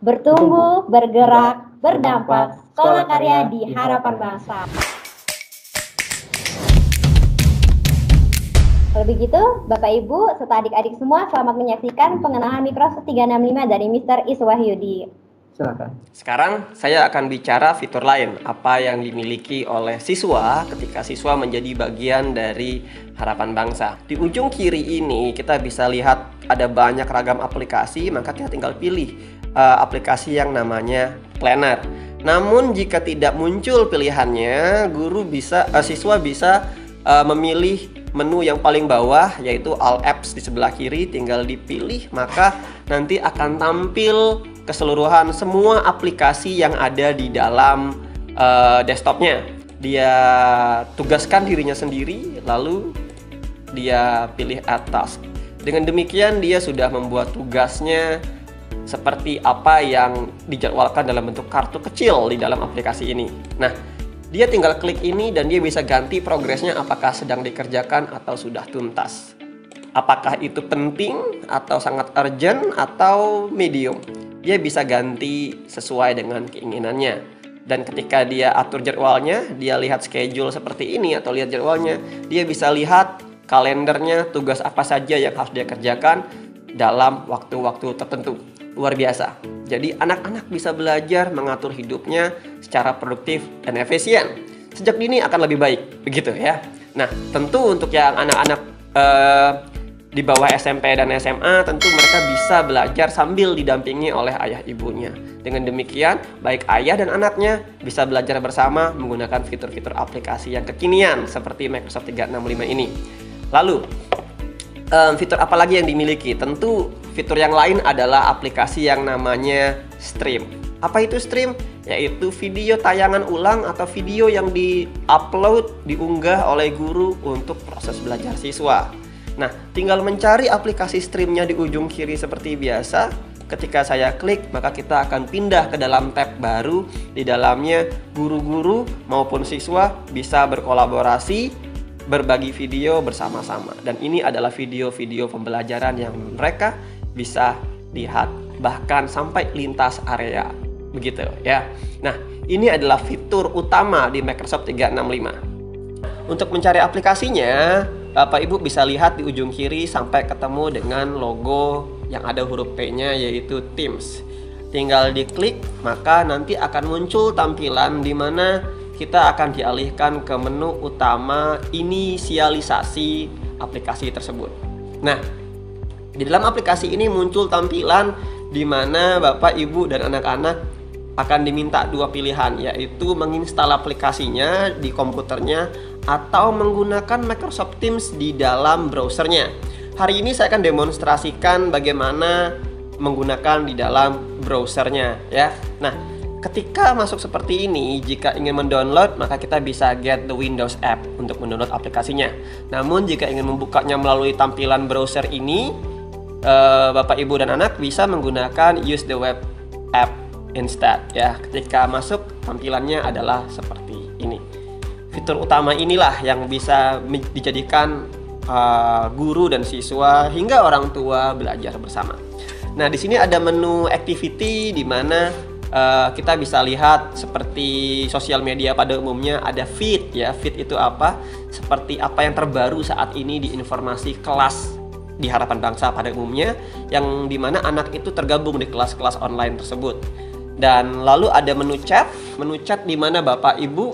bertumbuh, bergerak, berdampak, sekolah karya di harapan bangsa. Kalau begitu, Bapak Ibu serta adik-adik semua selamat menyaksikan pengenalan Microsoft 365 dari Mr. Iswahyudi. Silakan. Sekarang saya akan bicara fitur lain, apa yang dimiliki oleh siswa ketika siswa menjadi bagian dari harapan bangsa. Di ujung kiri ini kita bisa lihat ada banyak ragam aplikasi, maka kita tinggal pilih aplikasi yang namanya Planner. Namun jika tidak muncul pilihannya, siswa bisa memilih menu yang paling bawah, yaitu All Apps di sebelah kiri, tinggal dipilih, maka nanti akan tampil keseluruhan semua aplikasi yang ada di dalam desktopnya. Dia tugaskan dirinya sendiri, lalu dia pilih Add Task. Dengan demikian dia sudah membuat tugasnya seperti apa yang dijadwalkan dalam bentuk kartu kecil di dalam aplikasi ini. Nah, dia tinggal klik ini dan dia bisa ganti progresnya apakah sedang dikerjakan atau sudah tuntas. Apakah itu penting atau sangat urgent atau medium. Dia bisa ganti sesuai dengan keinginannya. Dan ketika dia atur jadwalnya, dia lihat schedule seperti ini atau lihat jadwalnya, dia bisa lihat kalendernya, tugas apa saja yang harus dia kerjakan dalam waktu-waktu tertentu. Luar biasa. Jadi anak-anak bisa belajar mengatur hidupnya secara produktif dan efisien. Sejak dini akan lebih baik, begitu ya. Nah, tentu untuk yang anak-anak di bawah SMP dan SMA, tentu mereka bisa belajar sambil didampingi oleh ayah ibunya. Dengan demikian, baik ayah dan anaknya bisa belajar bersama menggunakan fitur-fitur aplikasi yang kekinian seperti Microsoft 365 ini. Lalu, fitur apa lagi yang dimiliki? Tentu fitur yang lain adalah aplikasi yang namanya Stream. Apa itu Stream? Yaitu video tayangan ulang atau video yang di-upload, diunggah oleh guru untuk proses belajar siswa. Nah, tinggal mencari aplikasi Streamnya di ujung kiri seperti biasa. Ketika saya klik, maka kita akan pindah ke dalam tab baru. Di dalamnya guru-guru maupun siswa bisa berkolaborasi, berbagi video bersama-sama. Dan ini adalah video-video pembelajaran yang mereka bisa lihat bahkan sampai lintas area. Begitu ya. Nah, ini adalah fitur utama di Microsoft 365. Untuk mencari aplikasinya, Bapak Ibu bisa lihat di ujung kiri sampai ketemu dengan logo yang ada huruf P-nya, yaitu Teams. Tinggal diklik, maka nanti akan muncul tampilan di mana kita akan dialihkan ke menu utama inisialisasi aplikasi tersebut. Nah, di dalam aplikasi ini muncul tampilan di mana Bapak, Ibu, dan anak-anak akan diminta dua pilihan, yaitu menginstal aplikasinya di komputernya atau menggunakan Microsoft Teams di dalam browsernya. Hari ini saya akan demonstrasikan bagaimana menggunakan di dalam browsernya ya. Nah, ketika masuk seperti ini, jika ingin mendownload, maka kita bisa get the Windows app untuk mendownload aplikasinya. Namun jika ingin membukanya melalui tampilan browser ini, Bapak, Ibu, dan anak bisa menggunakan use the web app instead ya. Ketika masuk, tampilannya adalah seperti ini. Fitur utama inilah yang bisa dijadikan guru dan siswa hingga orang tua belajar bersama. Nah, di sini ada menu activity di mana kita bisa lihat seperti sosial media pada umumnya, ada feed ya. Feed itu apa? Seperti apa yang terbaru saat ini di informasi kelas di harapan bangsa pada umumnya, yang dimana anak itu tergabung di kelas-kelas online tersebut. Dan lalu ada menu chat di mana Bapak, Ibu,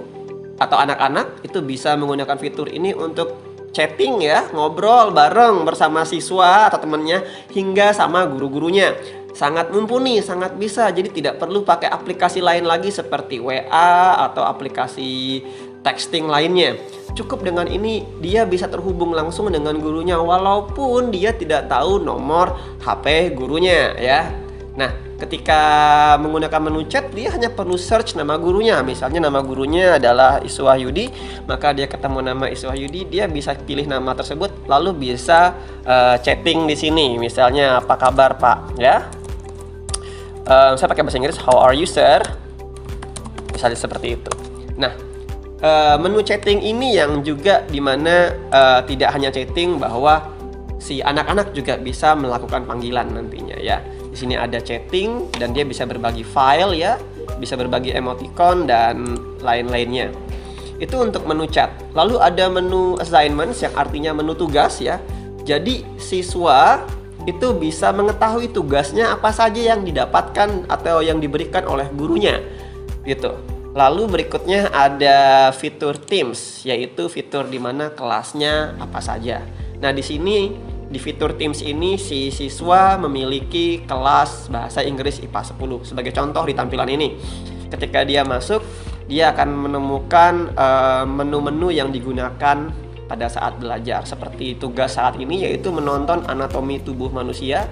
atau anak-anak itu bisa menggunakan fitur ini untuk chatting ya, ngobrol bareng bersama siswa atau temannya hingga sama guru-gurunya. Sangat mumpuni, sangat bisa. Jadi tidak perlu pakai aplikasi lain lagi seperti WA atau aplikasi texting lainnya. Cukup dengan ini dia bisa terhubung langsung dengan gurunya walaupun dia tidak tahu nomor HP gurunya ya. Nah, ketika menggunakan menu chat, dia hanya perlu search nama gurunya. Misalnya nama gurunya adalah Iswahyudi, maka dia ketemu nama Iswahyudi, dia bisa pilih nama tersebut lalu bisa chatting di sini. Misalnya, apa kabar Pak ya? Saya pakai bahasa Inggris, how are you sir? Misalnya seperti itu. Nah, menu chatting ini yang juga dimana tidak hanya chatting, bahwa si anak-anak juga bisa melakukan panggilan nantinya ya. Di sini ada chatting dan dia bisa berbagi file ya, bisa berbagi emoticon dan lain-lainnya. Itu untuk menu chat. Lalu ada menu assignments yang artinya menu tugas ya. Jadi siswa itu bisa mengetahui tugasnya apa saja yang didapatkan atau yang diberikan oleh gurunya gitu. Lalu berikutnya ada fitur Teams, yaitu fitur di mana kelasnya apa saja. Nah, di sini di fitur Teams ini si siswa memiliki kelas bahasa Inggris IPA 10. Sebagai contoh di tampilan ini, ketika dia masuk, dia akan menemukan menu-menu yang digunakan pada saat belajar. Seperti tugas saat ini yaitu menonton anatomi tubuh manusia.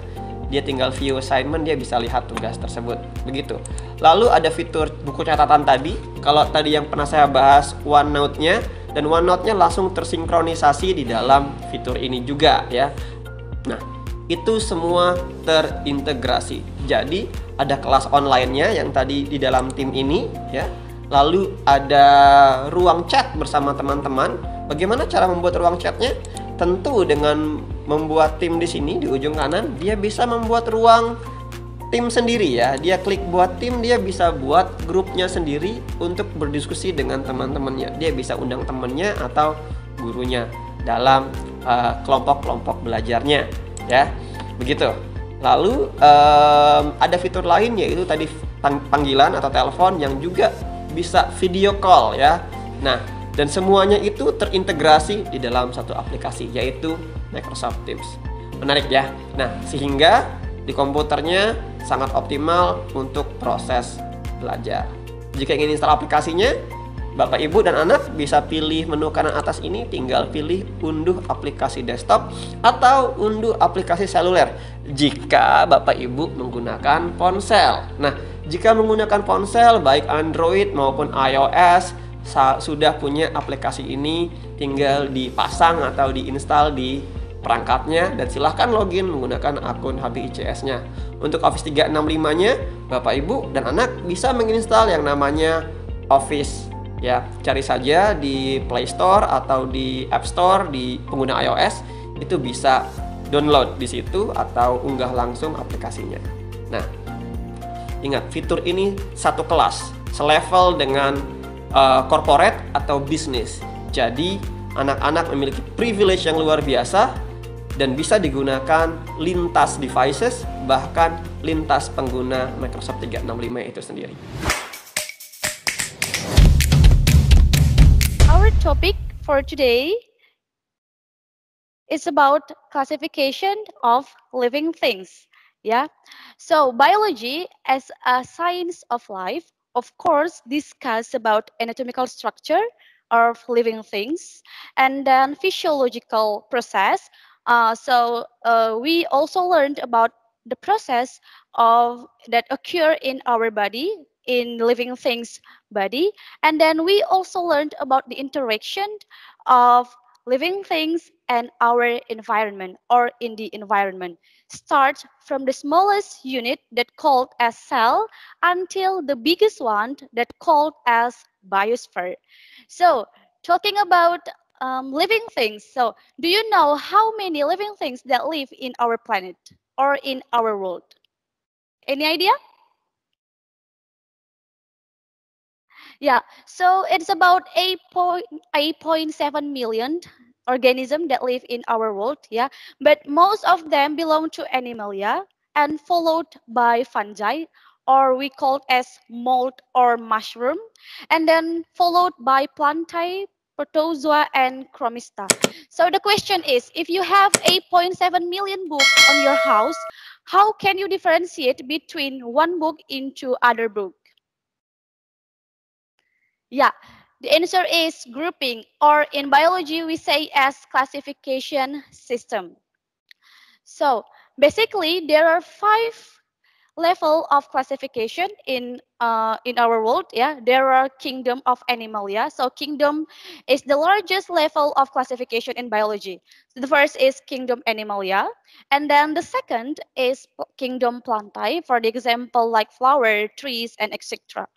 Dia tinggal view assignment, dia bisa lihat tugas tersebut. Begitu. Lalu ada fitur buku catatan tadi. Kalau tadi yang pernah saya bahas OneNote-nya, dan OneNote-nya langsung tersinkronisasi di dalam fitur ini juga ya. Nah, itu semua terintegrasi. Jadi ada kelas online-nya yang tadi di dalam tim ini ya. Lalu ada ruang chat bersama teman-teman. Bagaimana cara membuat ruang chatnya? Tentu dengan membuat tim di sini di ujung kanan, dia bisa membuat ruang tim sendiri ya. Dia klik buat tim, dia bisa buat grupnya sendiri untuk berdiskusi dengan teman-temannya. Dia bisa undang temannya atau gurunya dalam kelompok-kelompok belajarnya ya. Begitu. Lalu ada fitur lain yaitu tadi panggilan atau telepon yang juga bisa video call ya. Nah, dan semuanya itu terintegrasi di dalam satu aplikasi yaitu Microsoft Teams. Menarik ya. Nah, sehingga di komputernya sangat optimal untuk proses belajar. Jika ingin install aplikasinya, Bapak, Ibu, dan anak bisa pilih menu kanan atas ini, tinggal pilih unduh aplikasi desktop atau unduh aplikasi seluler jika Bapak Ibu menggunakan ponsel. Nah, jika menggunakan ponsel baik Android maupun iOS sudah punya aplikasi ini, tinggal dipasang atau diinstal di perangkatnya dan silahkan login menggunakan akun HBICS-nya. Untuk Office 365-nya, Bapak, Ibu, dan anak bisa menginstal yang namanya Office ya. Cari saja di Play Store atau di App Store di pengguna iOS, itu bisa download di situ atau unggah langsung aplikasinya. Nah, ingat fitur ini satu kelas, selevel dengan corporate atau bisnis. Jadi anak-anak memiliki privilege yang luar biasa dan bisa digunakan lintas devices, bahkan lintas pengguna Microsoft 365 itu sendiri. Our topic for today is about classification of living things. Yeah. So biology as a science of life, of course, discuss about anatomical structure of living things and then physiological process. We also learned about the process of that occur in our body, in living things body, and then we also learned about the interaction of living things and our environment or in the environment. Start from the smallest unit that called as cell until the biggest one that called as biosphere. So talking about living things, so do you know how many living things that live in our planet or in our world? Any idea? Yeah, so it's about 8.7 million organisms that live in our world, yeah. But most of them belong to Animalia and followed by fungi, or we call as mold or mushroom, and then followed by plantae, protozoa, and chromista. So the question is, if you have 8.7 million books on your house, how can you differentiate between one book into other book? Yeah, the answer is grouping, or in biology we say as classification system. So basically there are 5 levels of classification in in our world, yeah, there are kingdom of animalia. So kingdom is the largest level of classification in biology. So the first is kingdom animalia, and then the second is kingdom plantae, for the example like flower, trees, and etc.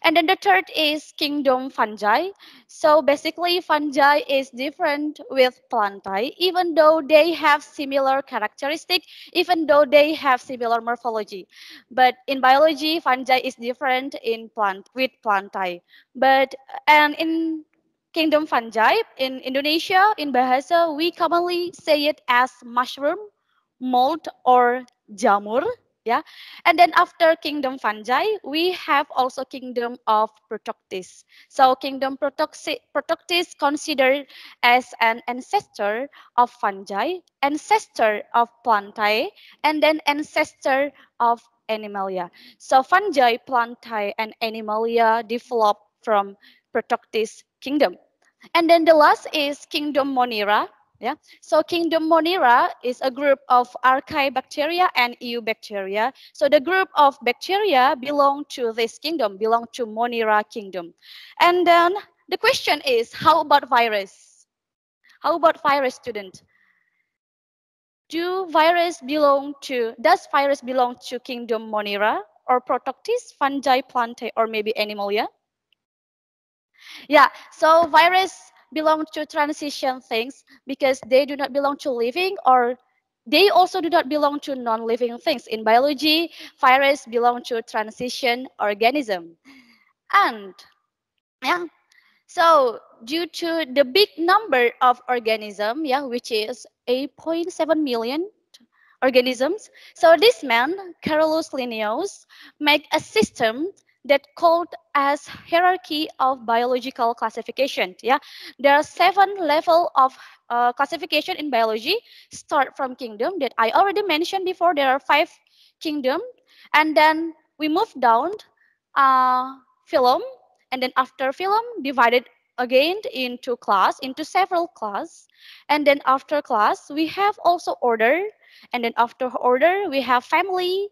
And then the third is kingdom fungi. So basically, fungi is different with plantae, even though they have similar characteristic, even though they have similar morphology. But in biology, fungi is different in plant with plantae. But and in kingdom fungi in Indonesia, in Bahasa, we commonly say it as mushroom, mold, or jamur. Yeah, and then after kingdom fungi, we have also kingdom of Protoctis. So kingdom Protoctis considered as an ancestor of fungi, ancestor of plantae, and then ancestor of Animalia. So fungi, plantae, and Animalia develop from Protoctis kingdom. And then the last is kingdom Monera. Yeah. So kingdom Monera is a group of Archaebacteria and Eubacteria. So the group of bacteria belong to this kingdom, belong to Monera kingdom. And then the question is, how about virus? How about virus, student? Does virus belong to kingdom Monera or Protoctis, fungi, plantae, or maybe Animalia? Yeah, so virus belong to transition things because they do not belong to living, or they also do not belong to non-living things. In biology, virus belong to transition organism. And yeah, so due to the big number of organism, yeah, which is 8.7 million organisms. So this man, Carolus Linnaeus, made a system that called as hierarchy of biological classification. Yeah, there are 7 levels of classification in biology. Start from kingdom that I already mentioned before. There are 5 kingdoms, and then we move down phylum, and then after phylum divided again into class, into several class, and then after class we have also order, and then after order, we have family,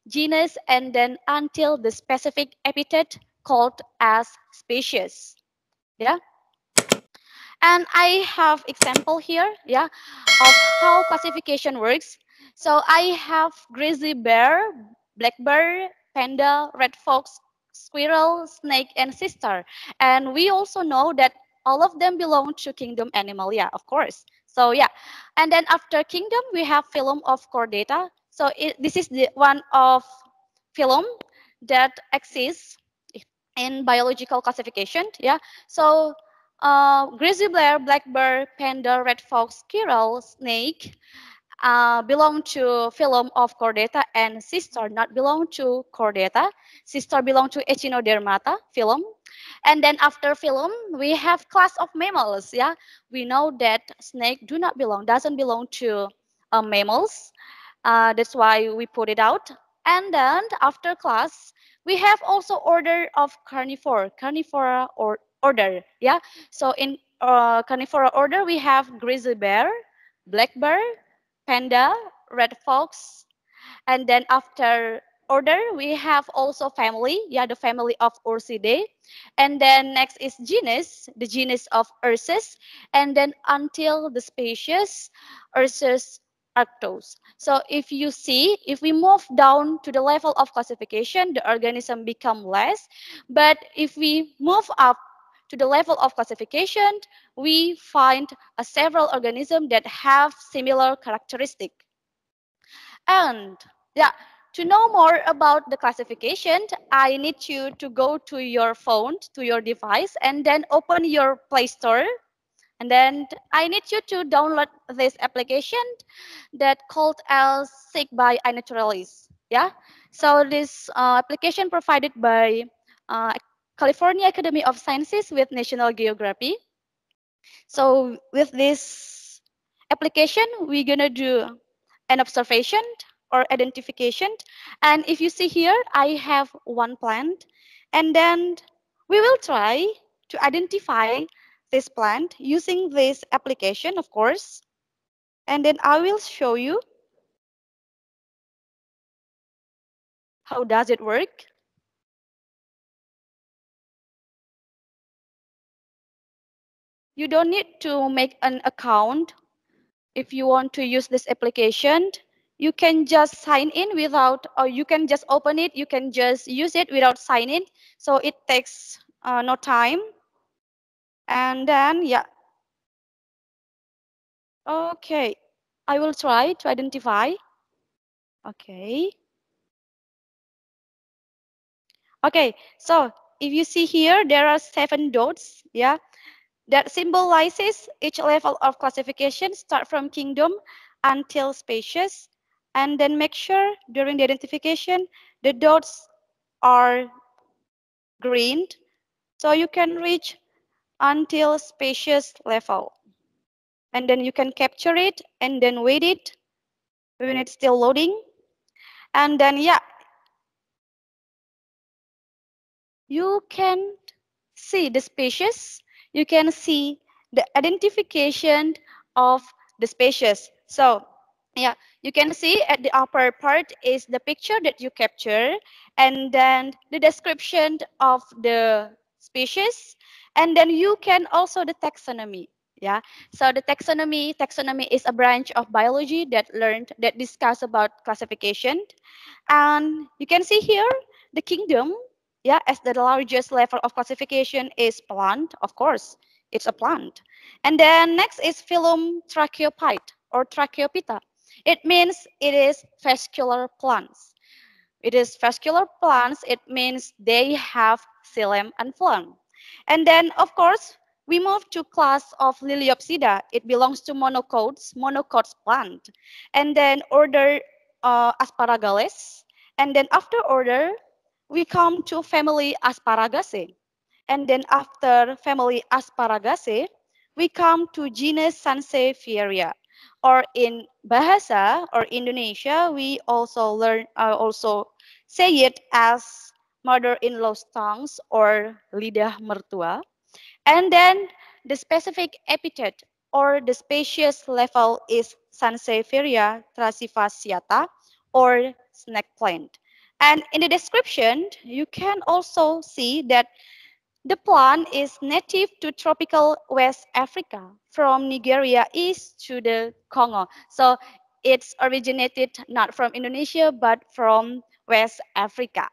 genus, and then until the specific epithet called as species. Yeah. And I have example here, yeah, of how classification works. So I have grizzly bear, black bear, panda, red fox, squirrel, snake, and sister. And we also know that all of them belong to kingdom animal, yeah, of course. So yeah, and then after kingdom, we have phylum of chordata. So this is the one of phylum that exists in biological classification. Yeah. So grizzly bear, black bear, panda, red fox, squirrel, snake belong to phylum of Chordata, and sister not belong to Chordata. Sister belong to Echinodermata phylum. And then after phylum, we have class of mammals. Yeah, we know that snake doesn't belong to mammals. That's why we put it out. And then after class, we have also order of carnivora or order. Yeah. So in carnivora order, we have grizzly bear, black bear, panda, red fox, and then after order, we have also family, yeah, the family of Ursidae. And then next is genus, the genus of Ursus. And then until the species, Ursus arctos. So if we move down to the level of classification, the organism become less. But if we move up to the level of classification, we find several organisms that have similar characteristic. And yeah, to know more about the classification, I need you to go to your phone, to your device, and then open your Play Store. And then I need you to download this application that called as Seek by iNaturalist. Yeah. So this application provided by uh, California Academy of Sciences with National Geography. So with this application, we're gonna do an observation or identification. And if you see here, I have one plant, and then we will try to identify this plant using this application, of course. And then I will show you how does it work. you don't need to make an account. If you want to use this application, you can just sign in without, or you can just open it, you can just use it without signing. So it takes no time. And then, yeah. Okay, I will try to identify. Okay. Okay, so if you see here, there are 7 dots, yeah, that symbolizes each level of classification, start from kingdom until species, and then make sure during the identification, the dots are green, so you can reach until species level. And then you can capture it and then wait it when it's still loading. And then, yeah, you can see the species, you can see the identification of the species. So, yeah, you can see at the upper part is the picture that you capture, and then the description of the species, and then you can also the taxonomy. Yeah, so the taxonomy is a branch of biology that discuss about classification, and you can see here the kingdom. Yeah, as the largest level of classification is plant, of course, it's a plant. And then next is phylum Tracheophyte or Tracheophyta. It means it is vascular plants. It is vascular plants, it means they have xylem and phloem. And then, of course, we move to class of Liliopsida. It belongs to monocots plant. And then order Asparagales. And then after order, we come to family Asparagaceae. And then after family Asparagaceae, we come to genus Sansevieria. Or in Bahasa or Indonesia, we also say it as mother-in-law's tongues or lidah mertua. And then the specific epithet or the species level is Sansevieria thracifaciata or snake plant. And in the description, you can also see that the plant is native to tropical West Africa, from Nigeria east to the Congo. So it's originated not from Indonesia, but from West Africa.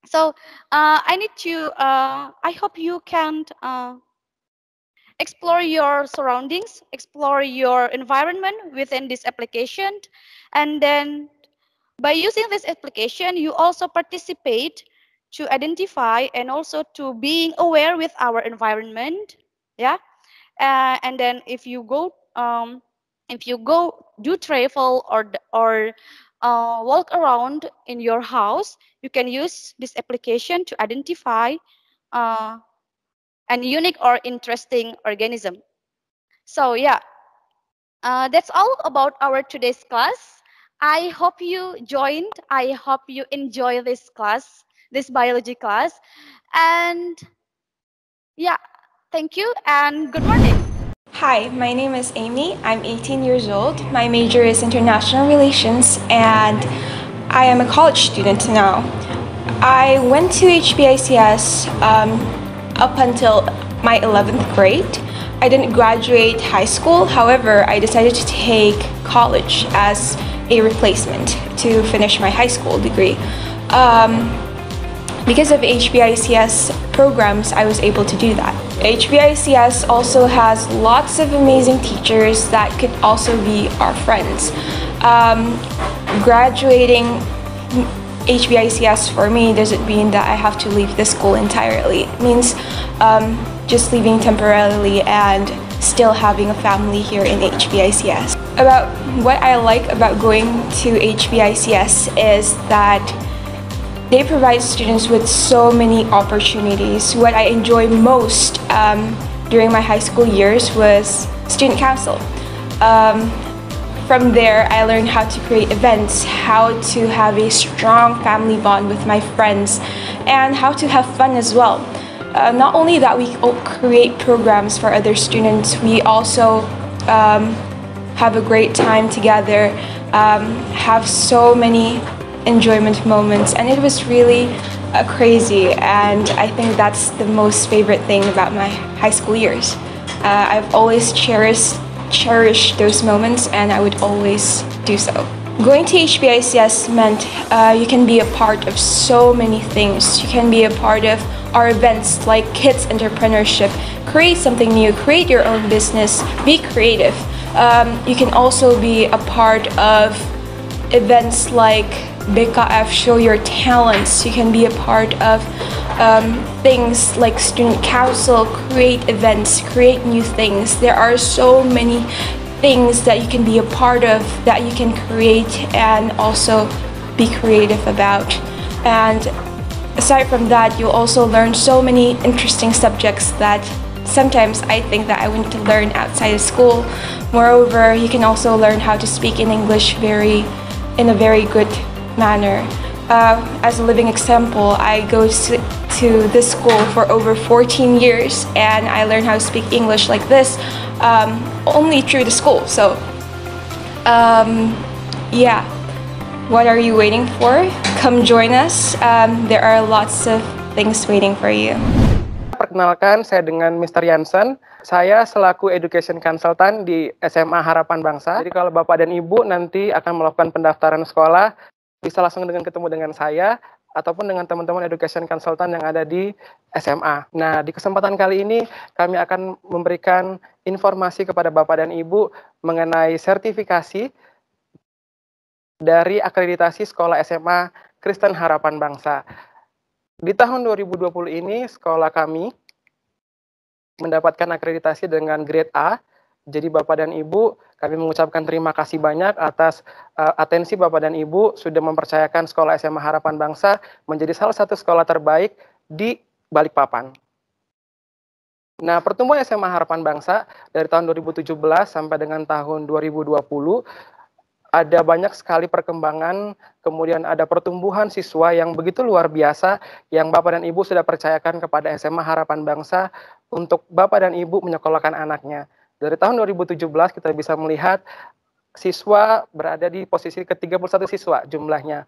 So I hope you can explore your surroundings, explore your environment within this application. And then by using this application, you also participate to identify and also to being aware with our environment. Yeah. And then if you go do travel or walk around in your house, you can use this application to identify an unique or interesting organism. So yeah, that's all about our today's class. I hope you joined. I hope you enjoy this class, this biology class. And yeah, thank you and good morning. Hi, my name is Amy. I'm 18 years old. My major is international relations and I am a college student now. I went to HBICS up until my 11th grade. I didn't graduate high school, however, I decided to take college as a replacement to finish my high school degree. Because of HBICS programs, I was able to do that. HBICS also has lots of amazing teachers that could also be our friends. Graduating HBICS for me doesn't mean that I have to leave the school entirely. It means just leaving temporarily and still having a family here in HBICS. About what I like about going to HBICS is that they provide students with so many opportunities. What I enjoy most during my high school years was student council. From there, I learned how to create events, how to have a strong family bond with my friends, and how to have fun as well. Not only that, we create programs for other students, we also have a great time together, have so many enjoyment moments, and it was really crazy, and I think that's the most favorite thing about my high school years. I've always cherished those moments, and I would always do so. Going to HBICS meant you can be a part of so many things. You can be a part of our events like kids entrepreneurship, create something new, create your own business, be creative. You can also be a part of events like BKF, show your talents. You can be a part of things like student council, create events, create new things. There are so many things that you can be a part of, that you can create and also be creative about. And aside from that, you'll also learn so many interesting subjects that sometimes I think that I want to learn outside of school. Moreover, you can also learn how to speak in English in a very good manner. As a living example, I go to this school for over 14 years and I learned how to speak English like this only through the school. So yeah, what are you waiting for? Come join us. There are lots of things waiting for you. Perkenalkan, saya dengan Mr. Jansen. Saya selaku Education Consultant di SMA Harapan Bangsa. Jadi kalau Bapak dan Ibu nanti akan melakukan pendaftaran sekolah, bisa langsung ketemu dengan saya ataupun dengan teman-teman Education Consultant yang ada di SMA. Nah, di kesempatan kali ini kami akan memberikan informasi kepada Bapak dan Ibu mengenai sertifikasi dari akreditasi sekolah SMA Kristen Harapan Bangsa. Di tahun 2020 ini sekolah kami mendapatkan akreditasi dengan grade A. Jadi Bapak dan Ibu, kami mengucapkan terima kasih banyak atas atensi Bapak dan Ibu sudah mempercayakan sekolah SMA Harapan Bangsa menjadi salah satu sekolah terbaik di Balikpapan. Nah, pertumbuhan SMA Harapan Bangsa dari tahun 2017 sampai dengan tahun 2020 ada banyak sekali perkembangan, kemudian ada pertumbuhan siswa yang begitu luar biasa yang Bapak dan Ibu sudah percayakan kepada SMA Harapan Bangsa untuk Bapak dan Ibu menyekolahkan anaknya. Dari tahun 2017 kita bisa melihat siswa berada di posisi ke-31 siswa jumlahnya.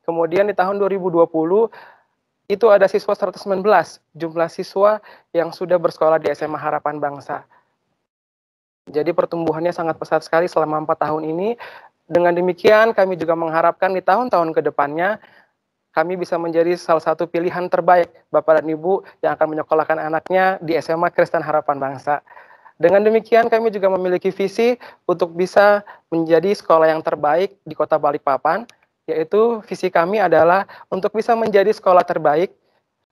Kemudian di tahun 2020 itu ada siswa 119 jumlah siswa yang sudah bersekolah di SMA Harapan Bangsa. Jadi pertumbuhannya sangat pesat sekali selama 4 tahun ini. Dengan demikian kami juga mengharapkan di tahun-tahun ke depannya kami bisa menjadi salah satu pilihan terbaik Bapak dan Ibu yang akan menyekolahkan anaknya di SMA Kristen Harapan Bangsa. Dengan demikian kami juga memiliki visi untuk bisa menjadi sekolah yang terbaik di Kota Balikpapan, yaitu visi kami adalah untuk bisa menjadi sekolah terbaik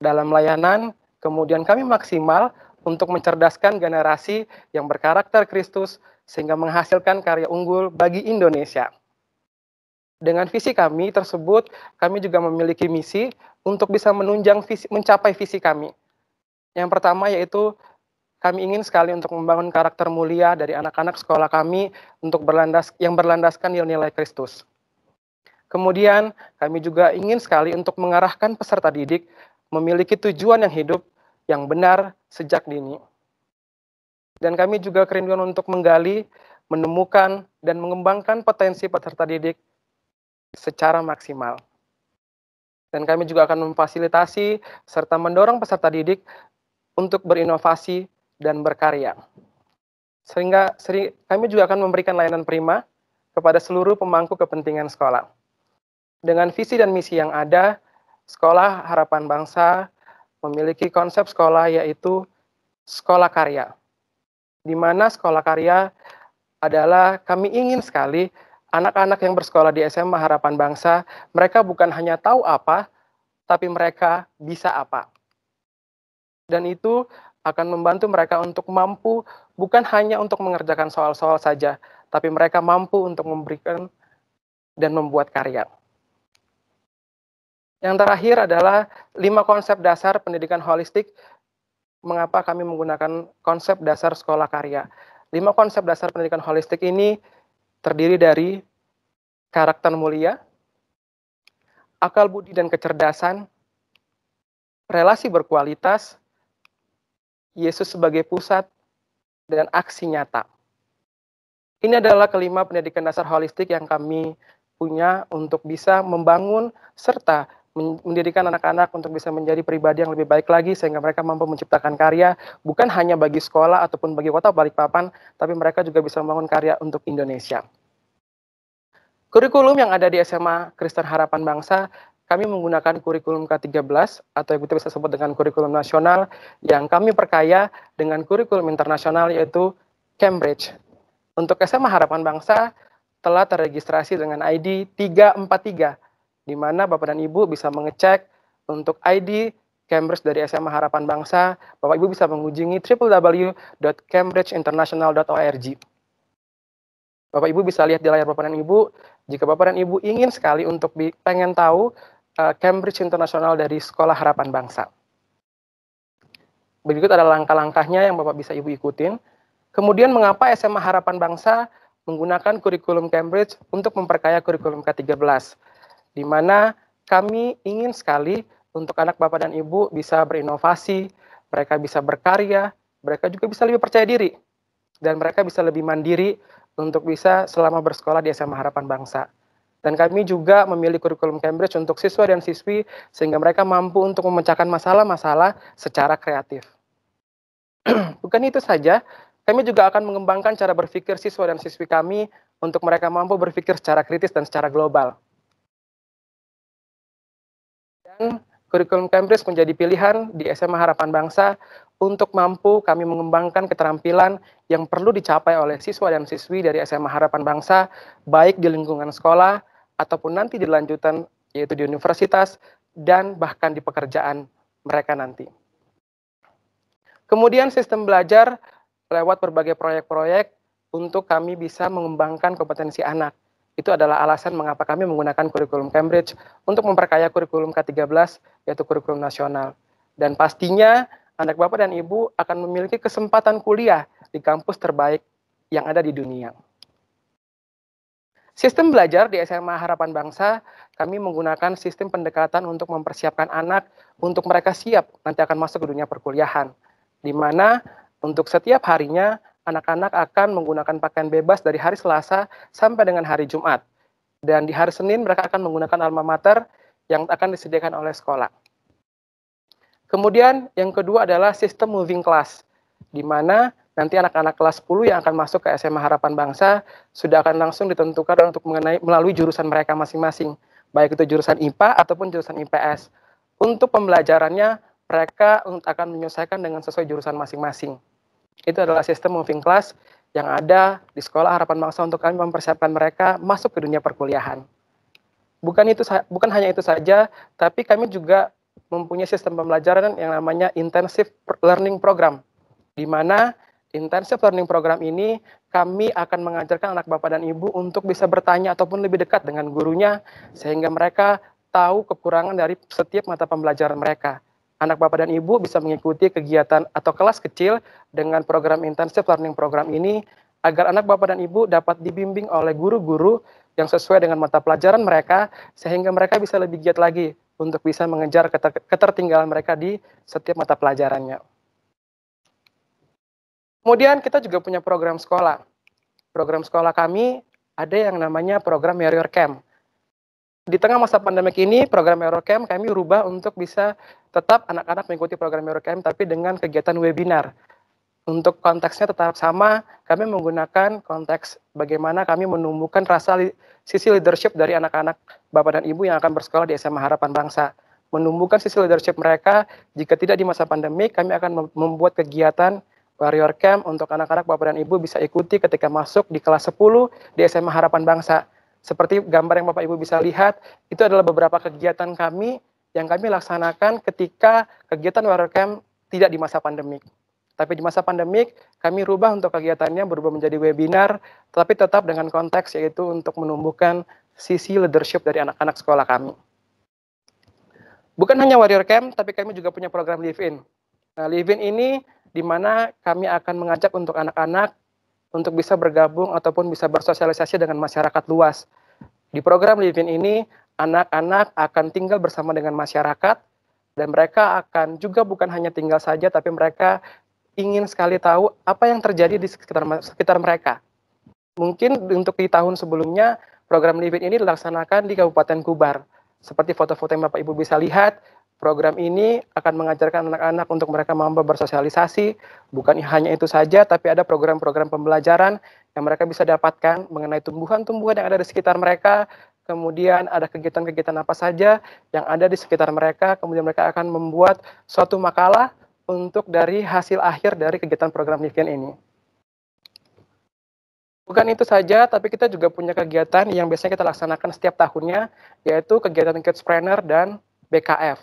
dalam layanan, kemudian kami maksimal untuk mencerdaskan generasi yang berkarakter Kristus sehingga menghasilkan karya unggul bagi Indonesia. Dengan visi kami tersebut, kami juga memiliki misi untuk bisa mencapai visi kami. Yang pertama yaitu kami ingin sekali untuk membangun karakter mulia dari anak-anak sekolah kami untuk berlandaskan nilai-nilai Kristus. Kemudian kami juga ingin sekali untuk mengarahkan peserta didik memiliki tujuan yang hidup yang benar sejak dini. Dan kami juga kerinduan untuk menggali, menemukan, dan mengembangkan potensi peserta didik secara maksimal. Dan kami juga akan memfasilitasi serta mendorong peserta didik untuk berinovasi dan berkarya. Sehingga kami juga akan memberikan layanan prima kepada seluruh pemangku kepentingan sekolah. Dengan visi dan misi yang ada, Sekolah Harapan Bangsa memiliki konsep sekolah yaitu sekolah karya. Di mana sekolah karya adalah kami ingin sekali anak-anak yang bersekolah di SMA Harapan Bangsa, mereka bukan hanya tahu apa, tapi mereka bisa apa. Dan itu akan membantu mereka untuk mampu bukan hanya untuk mengerjakan soal-soal saja, tapi mereka mampu untuk memberikan dan membuat karya. Yang terakhir adalah 5 konsep dasar pendidikan holistik. Mengapa kami menggunakan konsep dasar sekolah karya? 5 konsep dasar pendidikan holistik ini terdiri dari karakter mulia, akal budi dan kecerdasan, relasi berkualitas, Yesus sebagai pusat, dan aksi nyata. Ini adalah kelima pendidikan dasar holistik yang kami punya untuk bisa membangun serta mendidikan anak-anak untuk bisa menjadi pribadi yang lebih baik lagi sehingga mereka mampu menciptakan karya bukan hanya bagi sekolah ataupun bagi kota Balikpapan, tapi mereka juga bisa membangun karya untuk Indonesia. Kurikulum yang ada di SMA Kristen Harapan Bangsa, kami menggunakan kurikulum K13 atau yang kita bisa sebut dengan kurikulum nasional yang kami perkaya dengan kurikulum internasional yaitu Cambridge. Untuk SMA Harapan Bangsa telah terregistrasi dengan ID 343, di mana Bapak dan Ibu bisa mengecek untuk ID Cambridge dari SMA Harapan Bangsa. Bapak Ibu bisa mengunjungi www.cambridgeinternational.org. Bapak Ibu bisa lihat di layar Bapak dan Ibu, jika Bapak dan Ibu ingin sekali untuk pengen tahu Cambridge International dari Sekolah Harapan Bangsa. Berikut adalah langkah-langkahnya yang Bapak bisa Ibu ikutin. Kemudian mengapa SMA Harapan Bangsa menggunakan kurikulum Cambridge untuk memperkaya kurikulum K13, di mana kami ingin sekali untuk anak Bapak dan Ibu bisa berinovasi, mereka bisa berkarya, mereka juga bisa lebih percaya diri, dan mereka bisa lebih mandiri untuk bisa selama bersekolah di SMA Harapan Bangsa. Dan kami juga memilih kurikulum Cambridge untuk siswa dan siswi sehingga mereka mampu untuk memecahkan masalah-masalah secara kreatif. Bukan itu saja, kami juga akan mengembangkan cara berpikir siswa dan siswi kami untuk mereka mampu berpikir secara kritis dan secara global. Dan kurikulum Cambridge menjadi pilihan di SMA Harapan Bangsa untuk mampu kami mengembangkan keterampilan yang perlu dicapai oleh siswa dan siswi dari SMA Harapan Bangsa, baik di lingkungan sekolah, ataupun nanti di lanjutan, yaitu di universitas, dan bahkan di pekerjaan mereka nanti. Kemudian sistem belajar lewat berbagai proyek-proyek untuk kami bisa mengembangkan kompetensi anak. Itu adalah alasan mengapa kami menggunakan kurikulum Cambridge untuk memperkaya kurikulum K13, yaitu kurikulum nasional. Dan pastinya anak Bapak dan Ibu akan memiliki kesempatan kuliah di kampus terbaik yang ada di dunia. Sistem belajar di SMA Harapan Bangsa, kami menggunakan sistem pendekatan untuk mempersiapkan anak untuk mereka siap nanti akan masuk ke dunia perkuliahan. Di mana untuk setiap harinya, anak-anak akan menggunakan pakaian bebas dari hari Selasa sampai dengan hari Jumat. Dan di hari Senin mereka akan menggunakan alma mater yang akan disediakan oleh sekolah. Kemudian yang kedua adalah sistem moving class, di mana nanti anak-anak kelas 10 yang akan masuk ke SMA Harapan Bangsa sudah akan langsung ditentukan untuk melalui jurusan mereka masing-masing, baik itu jurusan IPA ataupun jurusan IPS. Untuk pembelajarannya, mereka akan menyesuaikan dengan sesuai jurusan masing-masing. Itu adalah sistem moving class yang ada di Sekolah Harapan Bangsa untuk kami mempersiapkan mereka masuk ke dunia perkuliahan. Bukan hanya itu saja, tapi kami juga mempunyai sistem pembelajaran yang namanya Intensive Learning Program, di mana Intensive Learning Program ini kami akan mengajarkan anak Bapak dan Ibu untuk bisa bertanya ataupun lebih dekat dengan gurunya, sehingga mereka tahu kekurangan dari setiap mata pembelajaran mereka. Anak Bapak dan Ibu bisa mengikuti kegiatan atau kelas kecil dengan program Intensive Learning Program ini, agar anak Bapak dan Ibu dapat dibimbing oleh guru-guru yang sesuai dengan mata pelajaran mereka, sehingga mereka bisa lebih giat lagi untuk bisa mengejar ketertinggalan mereka di setiap mata pelajarannya. Kemudian kita juga punya program sekolah. Program sekolah kami ada yang namanya program Warrior Camp. Di tengah masa pandemik ini, program Warrior Camp kami rubah untuk bisa tetap anak-anak mengikuti program Warrior Camp, tapi dengan kegiatan webinar. Untuk konteksnya tetap sama, kami menggunakan konteks bagaimana kami menumbuhkan sisi leadership dari anak-anak Bapak dan Ibu yang akan bersekolah di SMA Harapan Bangsa. Menumbuhkan sisi leadership mereka, jika tidak di masa pandemik, kami akan membuat kegiatan Warrior Camp untuk anak-anak Bapak dan Ibu bisa ikuti ketika masuk di kelas 10 di SMA Harapan Bangsa. Seperti gambar yang Bapak Ibu bisa lihat, itu adalah beberapa kegiatan kami yang kami laksanakan ketika kegiatan Warrior Camp tidak di masa pandemik. Tapi di masa pandemik, kami rubah untuk kegiatannya berubah menjadi webinar, tapi tetap dengan konteks yaitu untuk menumbuhkan sisi leadership dari anak-anak sekolah kami. Bukan hanya Warrior Camp, tapi kami juga punya program Live-In. Nah, Live-In ini di mana kami akan mengajak untuk anak-anak untuk bisa bergabung ataupun bisa bersosialisasi dengan masyarakat luas. Di program Live-In ini, anak-anak akan tinggal bersama dengan masyarakat, dan mereka akan juga bukan hanya tinggal saja, tapi mereka ingin sekali tahu apa yang terjadi di sekitar mereka. Mungkin untuk di tahun sebelumnya, program Live-In ini dilaksanakan di Kabupaten Kubar. Seperti foto-foto yang Bapak Ibu bisa lihat, program ini akan mengajarkan anak-anak untuk mereka mampu bersosialisasi. Bukan hanya itu saja, tapi ada program-program pembelajaran yang mereka bisa dapatkan mengenai tumbuhan-tumbuhan yang ada di sekitar mereka. Kemudian ada kegiatan-kegiatan apa saja yang ada di sekitar mereka. Kemudian mereka akan membuat suatu makalah untuk dari hasil akhir dari kegiatan program Livian ini. Bukan itu saja, tapi kita juga punya kegiatan yang biasanya kita laksanakan setiap tahunnya, yaitu kegiatan Kidspreneur dan BKF.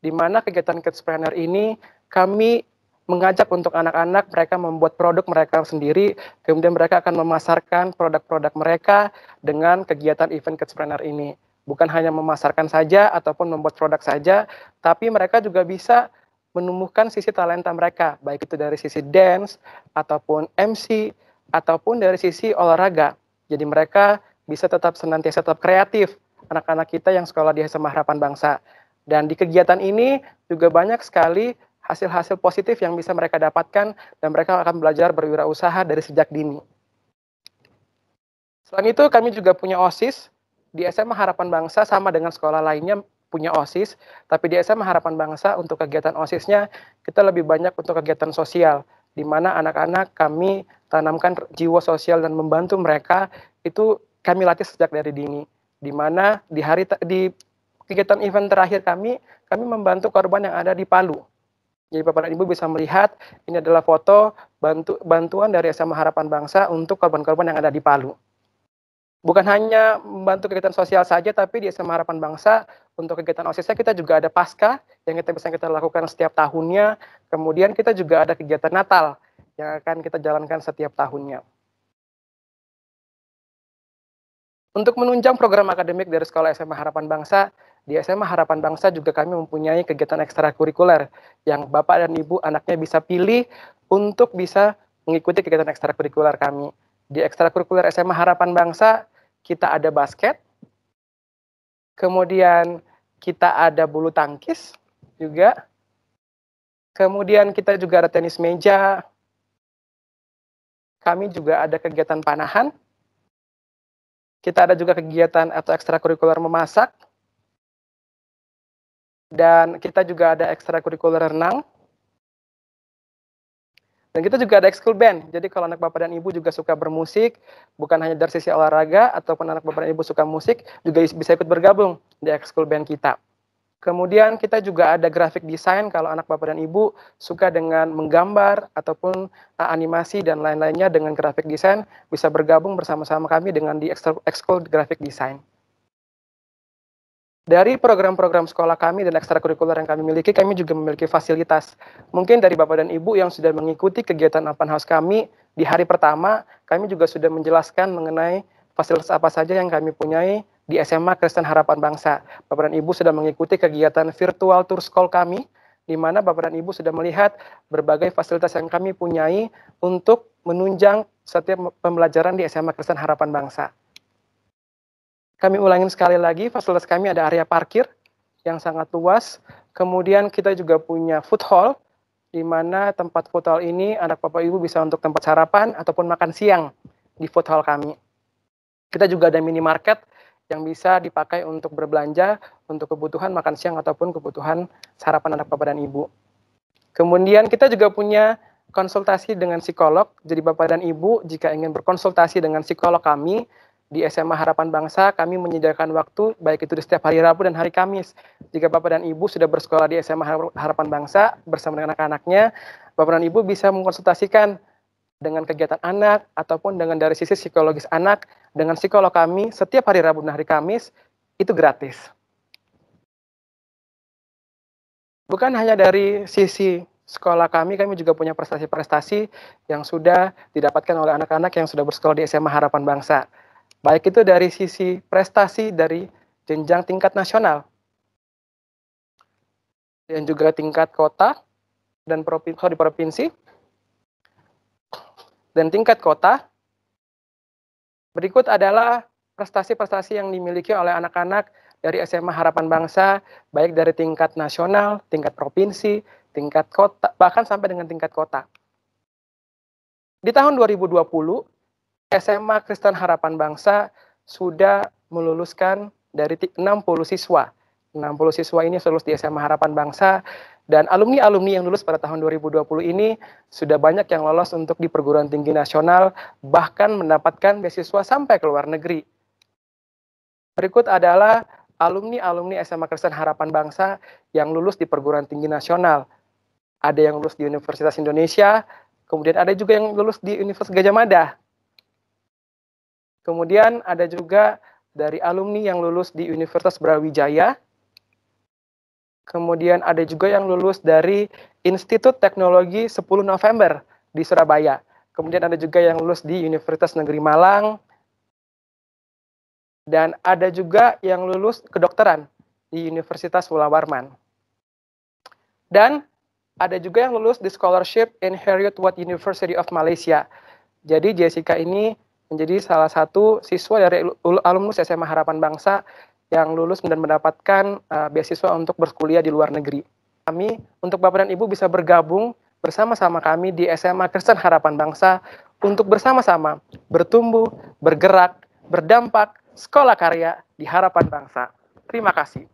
Di mana kegiatan Kidspreneur ini kami mengajak untuk anak-anak mereka membuat produk mereka sendiri, kemudian mereka akan memasarkan produk-produk mereka dengan kegiatan event Kidspreneur ini. Bukan hanya memasarkan saja ataupun membuat produk saja, tapi mereka juga bisa menumbuhkan sisi talenta mereka, baik itu dari sisi dance, ataupun MC, ataupun dari sisi olahraga. Jadi mereka bisa senantiasa tetap kreatif, anak-anak kita yang sekolah di SMA Harapan Bangsa. Dan di kegiatan ini juga banyak sekali hasil-hasil positif yang bisa mereka dapatkan dan mereka akan belajar berwirausaha dari sejak dini. Selain itu kami juga punya OSIS. Di SMA Harapan Bangsa sama dengan sekolah lainnya punya OSIS, tapi di SMA Harapan Bangsa untuk kegiatan OSISnya kita lebih banyak untuk kegiatan sosial, di mana anak-anak kami tanamkan jiwa sosial dan membantu mereka, itu kami latih sejak dari dini. Di mana di kegiatan event terakhir kami membantu korban yang ada di Palu. Jadi Bapak dan Ibu bisa melihat, ini adalah foto bantuan dari SMA Harapan Bangsa untuk korban-korban yang ada di Palu. Bukan hanya membantu kegiatan sosial saja, tapi di SMA Harapan Bangsa untuk kegiatan OSISnya kita juga ada pasca yang kita lakukan setiap tahunnya. Kemudian kita juga ada kegiatan Natal yang akan kita jalankan setiap tahunnya. Untuk menunjang program akademik dari Sekolah SMA Harapan Bangsa, di SMA Harapan Bangsa juga kami mempunyai kegiatan ekstrakurikuler yang Bapak dan Ibu anaknya bisa pilih untuk bisa mengikuti kegiatan ekstrakurikuler kami. Di ekstrakurikuler SMA Harapan Bangsa, kita ada basket, kemudian kita ada bulu tangkis juga, kemudian kita juga ada tenis meja, kami juga ada kegiatan panahan, kita ada juga kegiatan atau ekstrakurikuler memasak, dan kita juga ada ekstrakurikuler renang, dan kita juga ada ekskul band. Jadi kalau anak Bapak dan Ibu juga suka bermusik, bukan hanya dari sisi olahraga, ataupun anak Bapak dan Ibu suka musik, juga bisa ikut bergabung di ekskul band kita. Kemudian kita juga ada graphic design kalau anak Bapak dan Ibu suka dengan menggambar, ataupun animasi dan lain-lainnya dengan graphic design, bisa bergabung bersama-sama kami dengan di ekskul graphic design. Dari program-program sekolah kami dan ekstrakurikuler yang kami miliki, kami juga memiliki fasilitas. Mungkin dari Bapak dan Ibu yang sudah mengikuti kegiatan open house kami, di hari pertama, kami juga sudah menjelaskan mengenai fasilitas apa saja yang kami punyai di SMA Kristen Harapan Bangsa. Bapak dan Ibu sudah mengikuti kegiatan virtual tour school kami, di mana Bapak dan Ibu sudah melihat berbagai fasilitas yang kami punyai untuk menunjang setiap pembelajaran di SMA Kristen Harapan Bangsa. Kami ulangin sekali lagi, fasilitas kami ada area parkir yang sangat luas. Kemudian kita juga punya food hall, di mana tempat food hall ini anak Bapak Ibu bisa untuk tempat sarapan ataupun makan siang di food hall kami. Kita juga ada minimarket yang bisa dipakai untuk berbelanja untuk kebutuhan makan siang ataupun kebutuhan sarapan anak Bapak dan Ibu. Kemudian kita juga punya konsultasi dengan psikolog. Jadi Bapak dan Ibu jika ingin berkonsultasi dengan psikolog kami, di SMA Harapan Bangsa, kami menyediakan waktu, baik itu di setiap hari Rabu dan hari Kamis. Jika Bapak dan Ibu sudah bersekolah di SMA Harapan Bangsa bersama dengan anak-anaknya, Bapak dan Ibu bisa mengkonsultasikan dengan kegiatan anak, ataupun dengan dari sisi psikologis anak, dengan psikolog kami, setiap hari Rabu dan hari Kamis, itu gratis. Bukan hanya dari sisi sekolah kami juga punya prestasi-prestasi yang sudah didapatkan oleh anak-anak yang sudah bersekolah di SMA Harapan Bangsa. Baik itu dari sisi prestasi dari jenjang tingkat nasional, dan juga tingkat kota dan provinsi, dan tingkat kota. Berikut adalah prestasi-prestasi yang dimiliki oleh anak-anak dari SMA Harapan Bangsa, baik dari tingkat nasional, tingkat provinsi, tingkat kota, bahkan sampai dengan tingkat kota. Di tahun 2020, SMA Kristen Harapan Bangsa sudah meluluskan dari 60 siswa 60 siswa ini lulus di SMA Harapan Bangsa, dan alumni-alumni yang lulus pada tahun 2020 ini sudah banyak yang lolos untuk di perguruan tinggi nasional, bahkan mendapatkan beasiswa sampai ke luar negeri. Berikut adalah alumni-alumni SMA Kristen Harapan Bangsa yang lulus di perguruan tinggi nasional. Ada yang lulus di Universitas Indonesia, kemudian ada juga yang lulus di Universitas Gadjah Mada. Kemudian ada juga dari alumni yang lulus di Universitas Brawijaya. Kemudian ada juga yang lulus dari Institut Teknologi 10 November di Surabaya. Kemudian ada juga yang lulus di Universitas Negeri Malang. Dan ada juga yang lulus kedokteran di Universitas Mula Warman. Dan ada juga yang lulus di scholarship in Heriot-Watt University of Malaysia. Jadi Jessica ini menjadi salah satu siswa dari alumnus SMA Harapan Bangsa yang lulus dan mendapatkan beasiswa untuk berkuliah di luar negeri. Kami, untuk Bapak dan Ibu bisa bergabung bersama-sama kami di SMA Kristen Harapan Bangsa untuk bersama-sama bertumbuh, bergerak, berdampak, sekolah karya di Harapan Bangsa. Terima kasih.